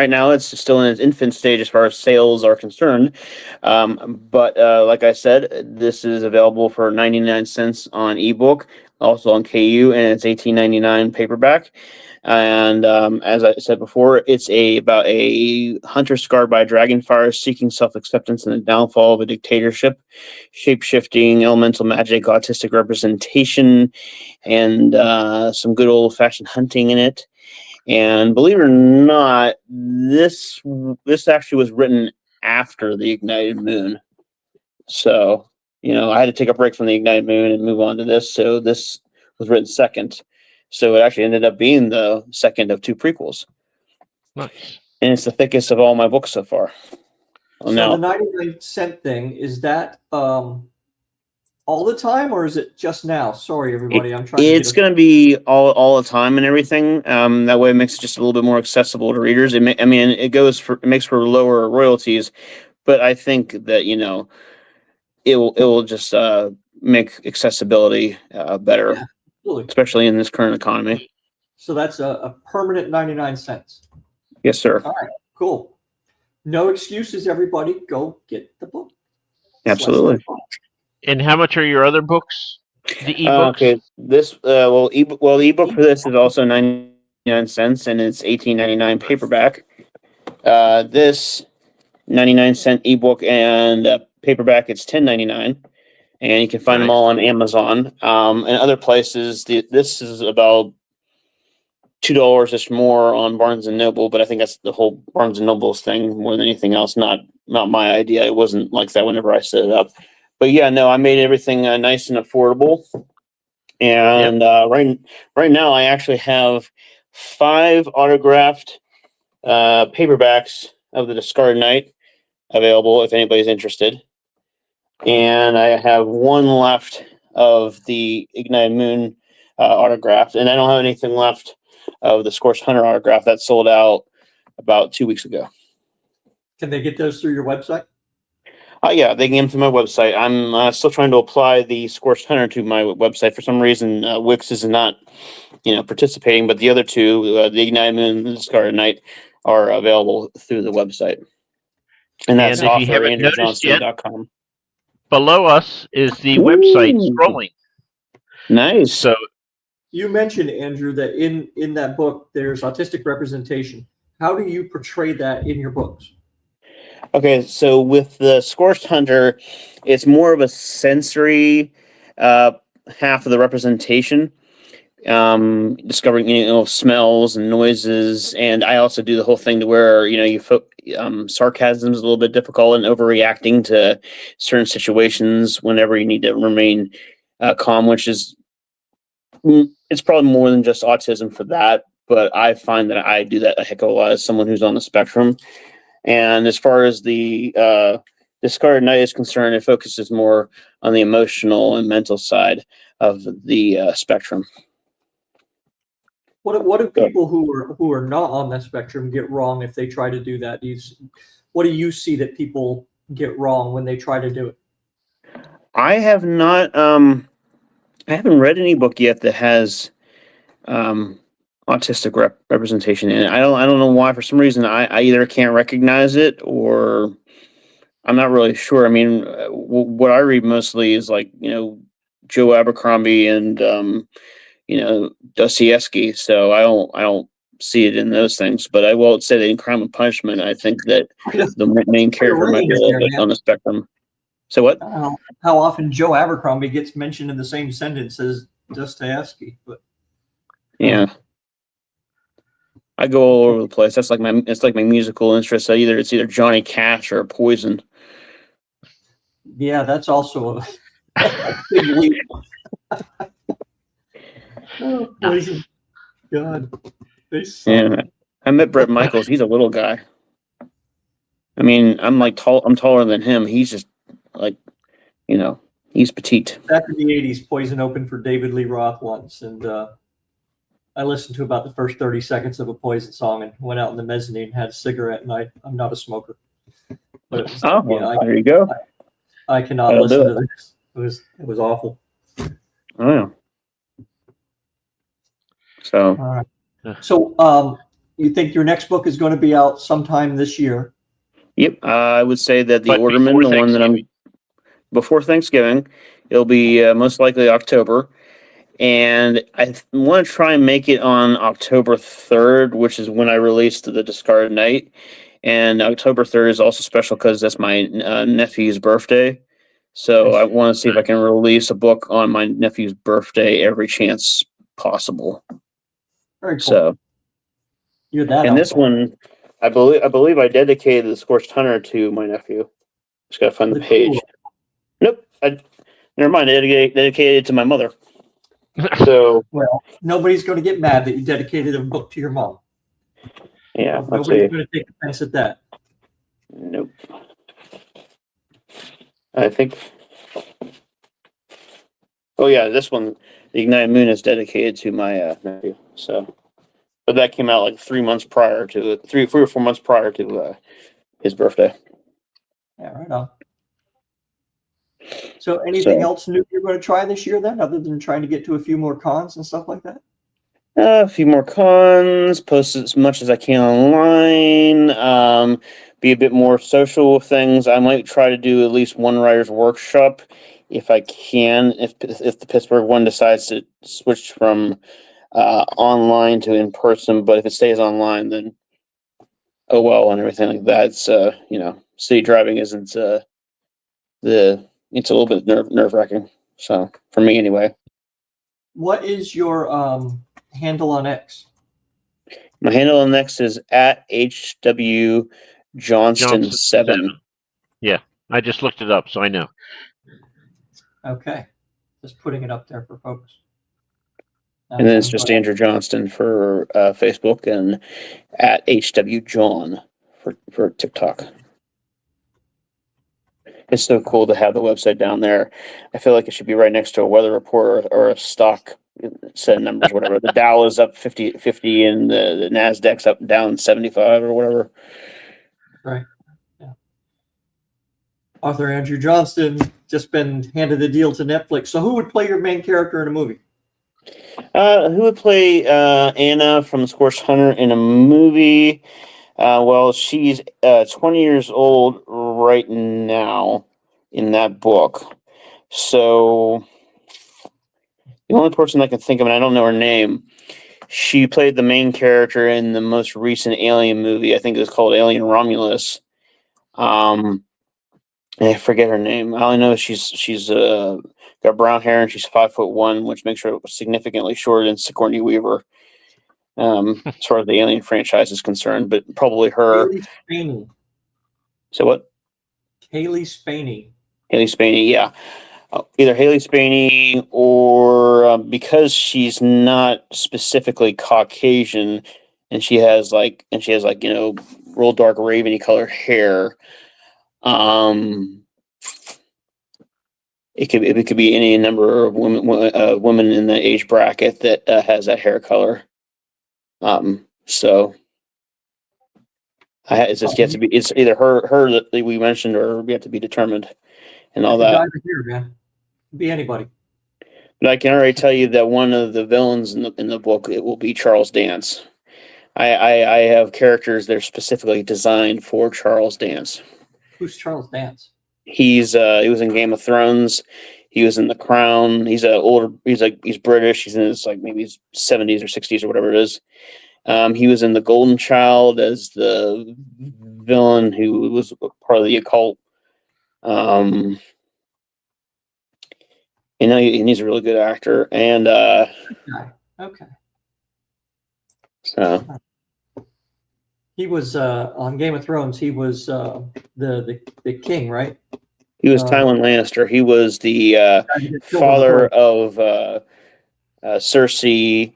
now it's still in its infant stage as far as sales are concerned. But like I said, this is available for 99 cents on ebook, also on KU, and it's $18.99 paperback. And as I said before, it's about a hunter scarred by dragonfire, seeking self-acceptance and the downfall of a dictatorship, shape-shifting, elemental magic, autistic representation, and some good old-fashioned hunting in it. And believe it or not, this actually was written after the Ignited Moon. So, I had to take a break from the Ignited Moon and move on to this. So this was written second. So it actually ended up being the second of two prequels. Nice. And it's the thickest of all my books so far. So the 99 cent thing, is that all the time, or is it just now? Sorry, everybody. I'm trying. It's going to be all the time and everything. That way, it makes it just a little bit more accessible to readers. It makes for lower royalties, but I think that it will just make accessibility better, absolutely. Especially in this current economy. So that's a permanent 99 cents. Yes, sir. All right, cool. No excuses, everybody. Go get the book. Absolutely. And how much are your other books? The ebooks? Okay, this the ebook for this is also 99 cents, and it's $18.99 paperback. This 99-cent ebook and paperback, it's $10.99, and you can find them all on Amazon. And other places, this is about $2 more on Barnes and Noble, but I think that's the whole Barnes and Noble's thing more than anything else. Not my idea. It wasn't like that whenever I set it up. But yeah, no, I made everything nice and affordable. And right now, I actually have 5 autographed paperbacks of The Discarded Knight available if anybody's interested. And I have 1 left of the Ignited Moon autographed, and I don't have anything left of the Scorched Hunter autograph. That sold out about 2 weeks ago. Can they get those through your website? Yeah, they can get them through my website. I'm still trying to apply the Scorched Hunter to my website. For some reason, Wix is not, participating, but the other two, the Ignited Moon and the Discarded Knight, are available through the website. And that's author.andrewjohnston.com. Below us is the website scrolling. Nice. So you mentioned, Andrew, that in that book there's autistic representation. How do you portray that in your books? Okay, so with the Scorched Hunter, it's more of a sensory half of the representation, discovering smells and noises, and I also do the whole thing to where sarcasm is a little bit difficult and overreacting to certain situations whenever you need to remain calm, which is it's probably more than just autism for that, but I find that I do that a heck of a lot as someone who's on the spectrum. And as far as the Discarded Night is concerned, it focuses more on the emotional and mental side of the spectrum. What do people who are not on that spectrum get wrong if they try to do that? What do you see that people get wrong when they try to do it? I have not. I haven't read any book yet that has autistic representation in it. I don't know why. For some reason, I either can't recognize it or I'm not really sure. I mean, what I read mostly is like Joe Abercrombie and Dostoevsky. So I don't see it in those things. But I will say that in Crime and Punishment, I think that the main character might be a little bit on the spectrum. So what? How often Joe Abercrombie gets mentioned in the same sentence as Dostoevsky? But yeah, I go all over the place. It's like my musical interest. So it's either Johnny Cash or Poison. Yeah, that's also a big leap. Oh, Poison. God. Yeah, I met Bret Michaels. He's a little guy. I mean, I'm taller than him. He's just like, he's petite. Back in the 80s, Poison opened for David Lee Roth once, and I listened to about the first 30 seconds of a Poison song and went out in the mezzanine and had a cigarette, and I'm not a smoker. But it was, there you go. I cannot listen to this. It was awful. Oh. So. All right. So, you think your next book is going to be out sometime this year? Yep, I would say that the Orderman, the one that I'm before Thanksgiving, it'll be most likely October, and I want to try and make it on October 3rd, which is when I released the Discarded Night. And October 3rd is also special because that's my nephew's birthday. So I want to see if I can release a book on my nephew's birthday every chance possible. Very cool. So, and this one, I believe I dedicated the Scorched Hunter to my nephew. Just gotta find the page. Cool. Nope, never mind. I dedicated it to my mother. So, well, nobody's going to get mad that you dedicated a book to your mom. Yeah, nobody's going to take offense at that. Nope. I think. Oh yeah, this one, The Ignited Moon, is dedicated to my nephew. So, but that came out like 3 months prior to 3 or 4 months prior to his birthday. Yeah, right on. So, anything else new you're going to try this year then, other than trying to get to a few more cons and stuff like that? A few more cons, post as much as I can online, be a bit more social with things. I might try to do at least one writer's workshop if I can, if the Pittsburgh one decides to switch from online to in person. But if it stays online, then oh well, and everything like that. It's city driving isn't it's a little bit nerve wracking. So for me anyway. What is your handle on X? My handle on X is at HW Johnston 7. Yeah, I just looked it up, so I know. Okay, just putting it up there for folks. And then it's just Andrew Johnston for Facebook and at HW John for TikTok. It's so cool to have the website down there. I feel like it should be right next to a weather report or a stock set of numbers, whatever. The Dow is up 50 and the NASDAQ's up down 75 or whatever. Right. Yeah. Author Andrew Johnston just been handed the deal to Netflix. So who would play your main character in a movie? Who would play Anna from Scorched Hunter in a movie? Well, she's 20 years old right now in that book. So the only person I can think of, and I don't know her name, she played the main character in the most recent Alien movie. I think it was called Alien Romulus. I forget her name. I only know she's got brown hair and she's 5'1", which makes her significantly shorter than Sigourney Weaver. As far as the Alien franchise is concerned, but probably her. Haley Spaney. So what? Haley Spaney. Haley Spaney, yeah. either Haley Spaney or because she's not specifically Caucasian, and she has like real dark raveny color hair. It could be any number of women in the age bracket that has that hair color. So it's just yet to be. It's either her that we mentioned, or we have to be determined, and all that. Here, man. Be anybody. But I can already tell you that one of the villains in the book, it will be Charles Dance. I have characters that are specifically designed for Charles Dance. Who's Charles Dance? He was in Game of Thrones. He was in The Crown. He's British. He's in his maybe his 70s or 60s or whatever it is. He was in The Golden Child as the villain who was part of the occult. And he's a really good actor. And okay. So he was on Game of Thrones. He was the king, right? He was Tywin Lannister. He was the father of Cersei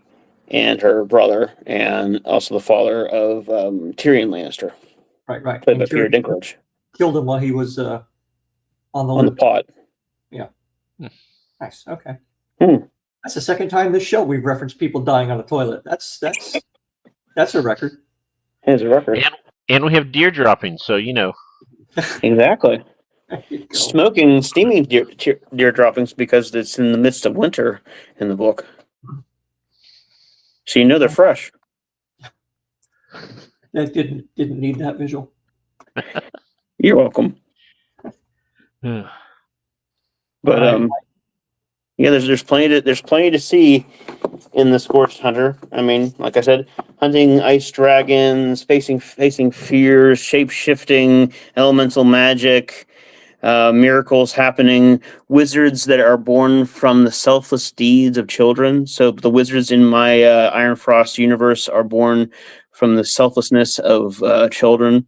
and her brother, and also the father of Tyrion Lannister. Right. Played by Peter Dinklage. Killed him while he was on the pot. Yeah. Nice. Okay. Hmm. That's the second time this show we've referenced people dying on a toilet. That's a record. It's a record. And we have deer droppings, so Exactly. Smoking, steaming deer droppings because it's in the midst of winter in the book. So they're fresh. That didn't need that visual. You're welcome. But there's plenty to see in the Scorched Hunter. I mean, like I said, hunting ice dragons, facing fears, shape shifting, elemental magic, miracles happening, wizards that are born from the selfless deeds of children. So the wizards in my Iron Frost universe are born from the selflessness of children,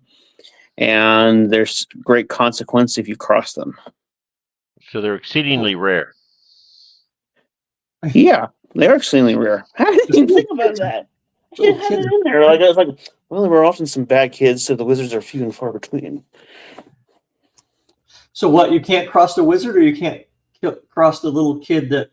and there's great consequence if you cross them. So they're exceedingly rare. Yeah, they are extremely rare. How did you think about that? You had it in there. I was like, well, there were often some bad kids, so the wizards are few and far between. So what? You can't cross the wizard, or you can't cross the little kid that.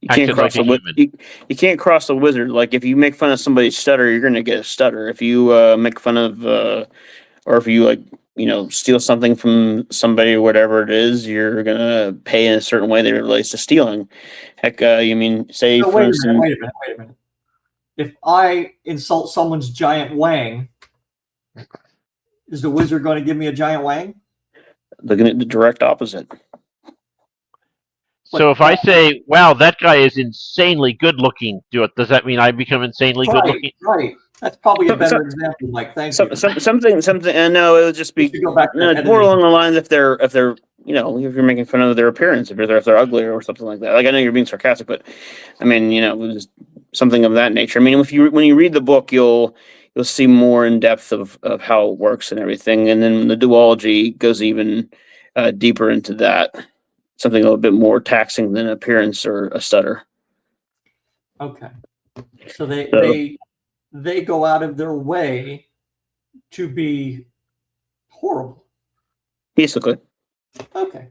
You can't cross you can't cross the wizard. Like if you make fun of somebody's stutter, you're gonna get a stutter. If you make fun of, or if you steal something from somebody or whatever it is, you're gonna pay in a certain way that relates to stealing. Heck, wait a minute. If I insult someone's giant wang, is the wizard going to give me a giant wang? Looking at the direct opposite. So if I say, "Wow, that guy is insanely good looking," does that mean I become insanely good looking? Right. That's probably a better example, Mike. Thank you. Something. And no, it would just be more along the lines if they're if you're making fun of their appearance, if they're ugly or something like that. Like I know you're being sarcastic, but I mean, just something of that nature. I mean, when you read the book, you'll see more in depth of how it works and everything, and then the duology goes even deeper into that. Something a little bit more taxing than appearance or a stutter. Okay, so they go out of their way to be horrible. Basically. Okay.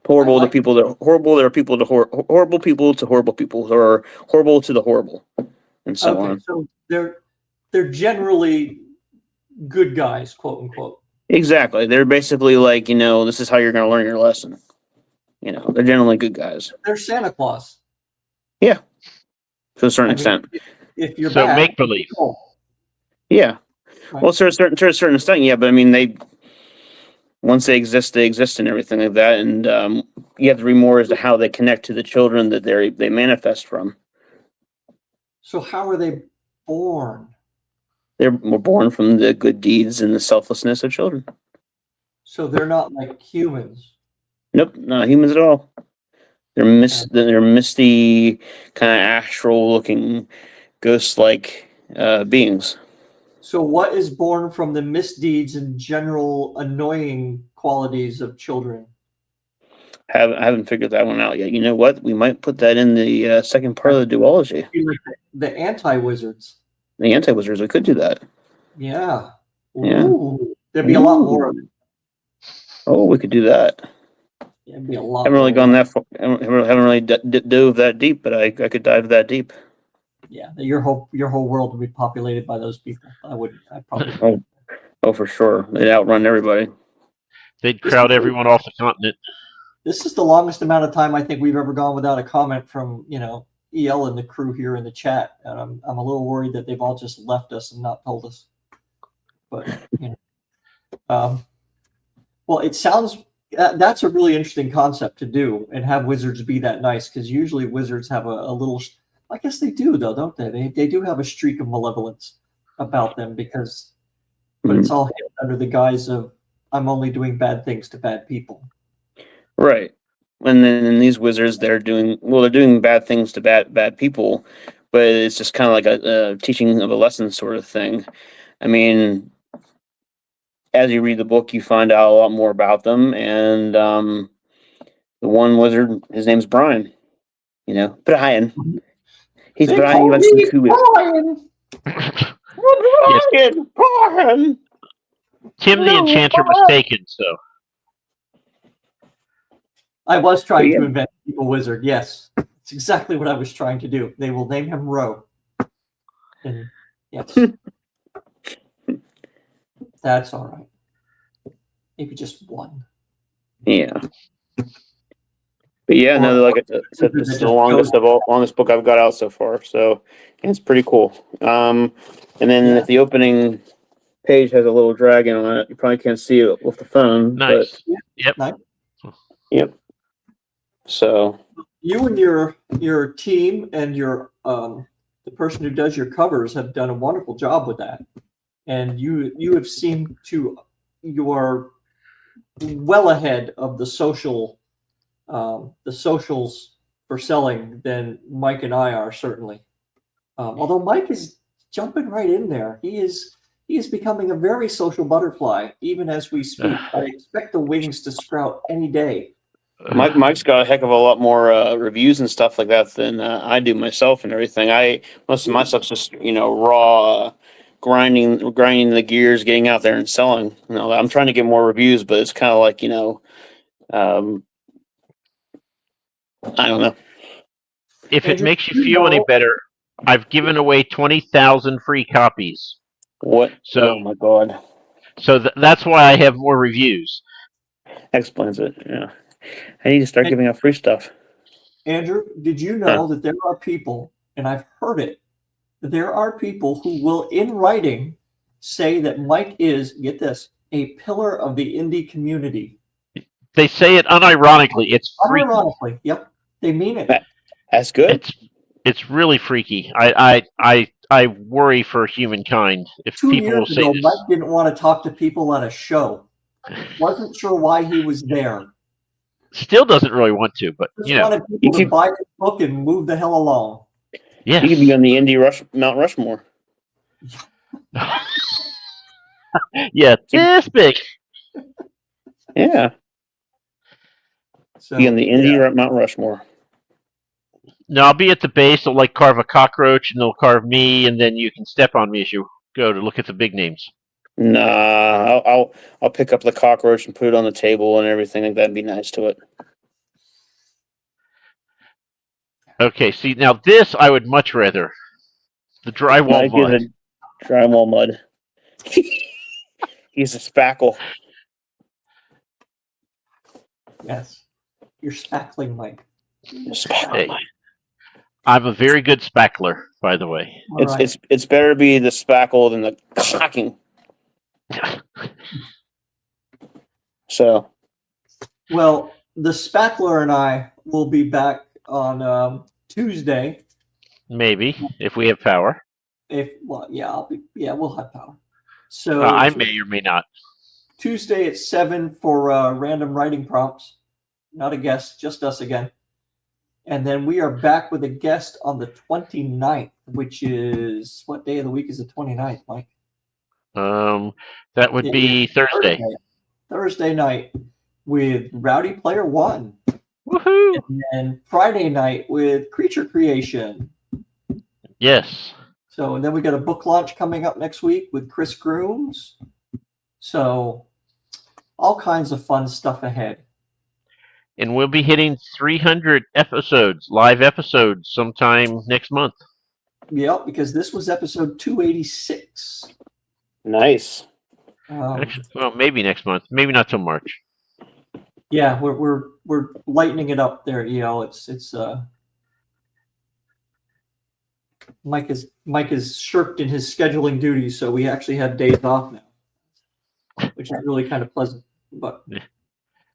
Horrible to people that are horrible. There are people to horrible people to horrible people who are horrible to the horrible, and so on. So they're generally good guys, quote unquote. Exactly. They're basically like, this is how you're going to learn your lesson. They're generally good guys. They're Santa Claus. Yeah. To a certain extent. If you're so make believe. Yeah. Right. Well, to a certain extent, yeah. But I mean, once they exist and everything like that, and you have to read more as to how they connect to the children that they manifest from. So how are they born? They're born from the good deeds and the selflessness of children. So they're not like humans. Nope, not humans at all. They're misty, kind of astral-looking, ghost-like beings. So what is born from the misdeeds and general annoying qualities of children? I haven't figured that one out yet. You know what? We might put that in the second part of the duology. The anti-wizards. The anti-wizards. We could do that. Yeah. Yeah. Ooh. There'd be a lot more of it. Oh, we could do that. Yeah, it'd be a lot Haven't really more. gone that far. Haven't really dove that deep, but I could dive that deep. Yeah, your whole world would be populated by those people. I probably wouldn't. Oh, for sure. They'd outrun everybody. They'd crowd everyone off the continent. This is the longest amount of time I think we've ever gone without a comment from EL and the crew here in the chat, and I'm a little worried that they've all just left us and not told us. But well, it sounds that's a really interesting concept to do and have wizards be that nice, because usually wizards have a little. I guess they do though, don't they? They do have a streak of malevolence about them but it's all under the guise of I'm only doing bad things to bad people. Right. And then in these wizards, they're doing bad things to bad people, but it's just kind of like a teaching of a lesson sort of thing. I mean, as you read the book, you find out a lot more about them, and the one wizard, his name's Brian. Brian. He's Brian. He wants some Brian. Brian. Tim the Enchanter was taken, so. I was trying to invent a evil wizard, yes. It's exactly what I was trying to do. They will name him Ro. And yes. That's all right. Maybe just one. Yeah. But yeah, no, like I said, this is the longest book I've got out so far, so it's pretty cool. And then if the opening page has a little dragon on it, you probably can't see it with the phone. Nice. But, yep. Nice. Yep. So you and your team and your the person who does your covers have done a wonderful job with that, and you have seemed to you are well ahead of the socials for selling than Mike and I are, certainly. Although Mike is jumping right in there, he is becoming a very social butterfly even as we speak. I expect the wings to sprout any day. Mike's got a heck of a lot more reviews and stuff like that than I do myself and everything. Most of my stuff's just raw grinding the gears, getting out there and selling. I'm trying to get more reviews, but it's kind of like I don't know. If it makes you feel any better, I've given away 20,000 free copies. What? So, oh my god! So that's why I have more reviews. Explains it. Yeah. I need to start giving out free stuff. Andrew, did you know that there are people, and I've heard it, that there are people who will, in writing, say that Mike is, get this, a pillar of the indie community. They say it unironically. It's freaky. Unironically, yep. They mean it. That's good. It's really freaky. I worry for humankind if 2 people will years say ago, this. Mike didn't want to talk to people at a show. Wasn't sure why he was there. Still doesn't really want to, but Just wanted people to buy his book and move the hell along. Yeah, you could be on the indie Mount Rushmore. Yeah, this big. Yeah. So, be on the indie Mount Rushmore. No, I'll be at the base. They'll carve a cockroach, and they'll carve me, and then you can step on me as you go to look at the big names. Nah, I'll pick up the cockroach and put it on the table and everything like that and be nice to it. Okay, see, now this I would much rather. The drywall mud. Drywall mud. He's a spackle. Yes. You're spackling, Mike. Hey, I'm a very good spackler, by the way. It's better to be the spackle than the cocking. So, well, the spackler and I will be back on Tuesday. Maybe if we have power. We'll have power. So I may or may not. Tuesday at 7 for random writing prompts. Not a guest, just us again. And then we are back with a guest on the 29th, which is what day of the week is the 29th, Mike? That would be Thursday. Thursday night with Rowdy Player One. Woohoo! And then Friday night with Creature Creation. Yes. So, and then we got a book launch coming up next week with Chris Grooms. So, all kinds of fun stuff ahead. And we'll be hitting 300 episodes, live episodes, sometime next month. Yep, because this was episode 286. Nice. Actually, well, maybe next month. Maybe not till March. Yeah, we're lightening it up there, EL. It's Mike is shirked in his scheduling duties, so we actually have days off now, which is really kind of pleasant. But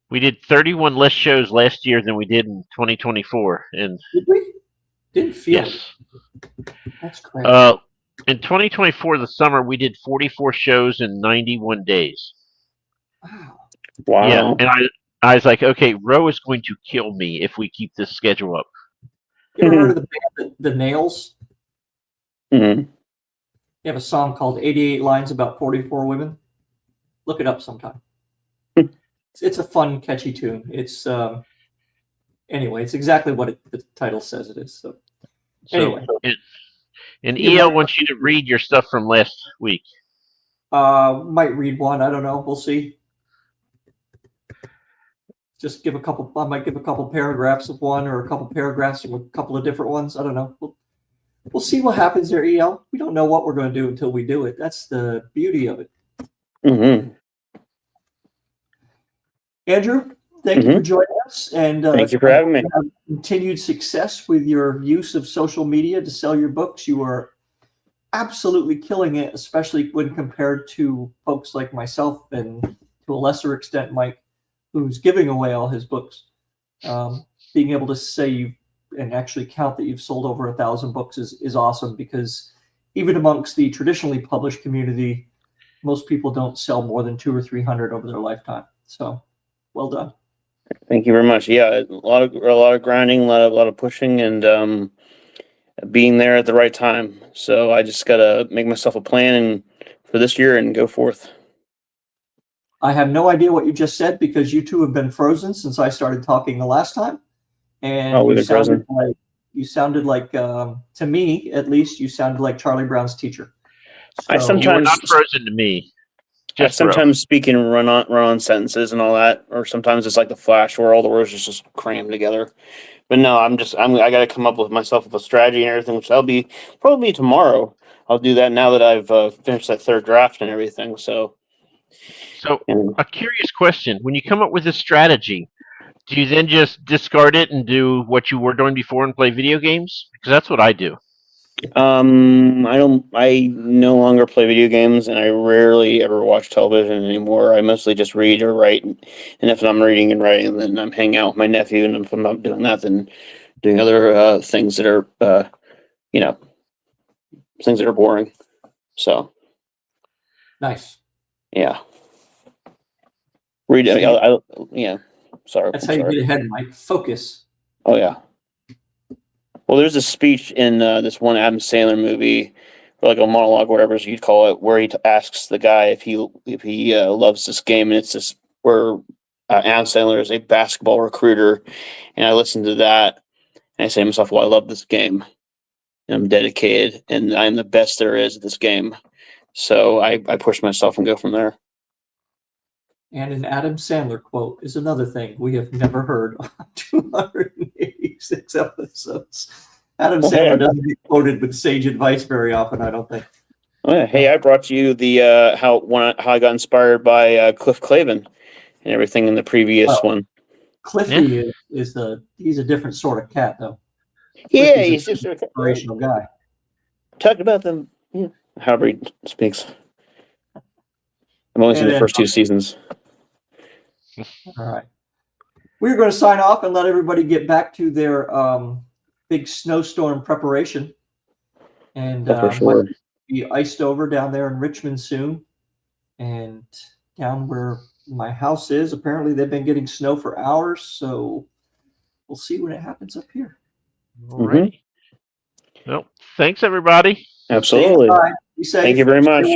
we did 31 less shows last year than we did in 2024, and did we? Didn't feel yes, it. That's crazy. In 2024, the summer, we did 44 shows in 91 days. Wow. Yeah, and I was like, okay, Roe is going to kill me if we keep this schedule up. You ever heard of the band The Nails? Mm-hmm. They have a song called 88 Lines About 44 Women. Look it up sometime. It's a fun, catchy tune. It's anyway, it's exactly what the title says it is. So anyway. And EL wants you to read your stuff from last week. Might read one. I don't know. We'll see. Just give a couple. I might give a couple paragraphs of one, or a couple paragraphs of a couple of different ones. I don't know. We'll see what happens there, EL. We don't know what we're going to do until we do it. That's the beauty of it. Mm-hmm. Andrew, thank you for joining us, and thank you for having me. Continued success with your use of social media to sell your books. You are absolutely killing it, especially when compared to folks like myself and to a lesser extent Mike, who's giving away all his books. Being able to say and actually count that you've sold over 1,000 books is awesome, because even amongst the traditionally published community, most people don't sell more than 200 or 300 over their lifetime. So, well done. Thank you very much. Yeah, a lot of grinding, a lot of pushing, and being there at the right time. So I just gotta make myself a plan for this year and go forth. I have no idea what you just said, because you two have been frozen since I started talking the last time, and you sounded like to me at least, you sounded like Charlie Brown's teacher. So, you were not frozen to me. I sometimes speak in run-on sentences and all that, or sometimes it's like the Flash where all the words are just crammed together. But no, I got to come up with myself with a strategy and everything, which I'll be probably tomorrow. I'll do that now that I've finished that third draft and everything. So a curious question: when you come up with a strategy, do you then just discard it and do what you were doing before and play video games? Because that's what I do. I no longer play video games, and I rarely ever watch television anymore. I mostly just read or write, and if I'm reading and writing, then I'm hanging out with my nephew, and if I'm not doing that, then doing other things that are things that are boring. So nice. Yeah. Read. Yeah. Sorry. That's how you get ahead, Mike. Focus. Oh yeah. Well, there's a speech in this one Adam Sandler movie, or like a monologue, whatever you'd call it, where he asks the guy if he loves this game, and it's this where Adam Sandler is a basketball recruiter, and I listen to that, and I say to myself, "Well, I love this game, and I'm dedicated, and I'm the best there is at this game." So I push myself and go from there. And an Adam Sandler quote is another thing we have never heard on 286 episodes. Adam Sandler doesn't get quoted with sage advice very often, I don't think. Oh, yeah. Hey, I brought you the how I got inspired by Cliff Clavin and everything in the previous one. Cliffy he's a different sort of cat, though. Yeah, he's just an inspirational guy. Talk about them. Yeah, however he speaks. I've only seen the first 2 seasons. All right. We're going to sign off and let everybody get back to their big snowstorm preparation. And might be iced over down there in Richmond soon. And down where my house is, apparently they've been getting snow for hours. So we'll see when it happens up here. All right. Well, thanks, everybody. Absolutely. Be safe. Thank you very much.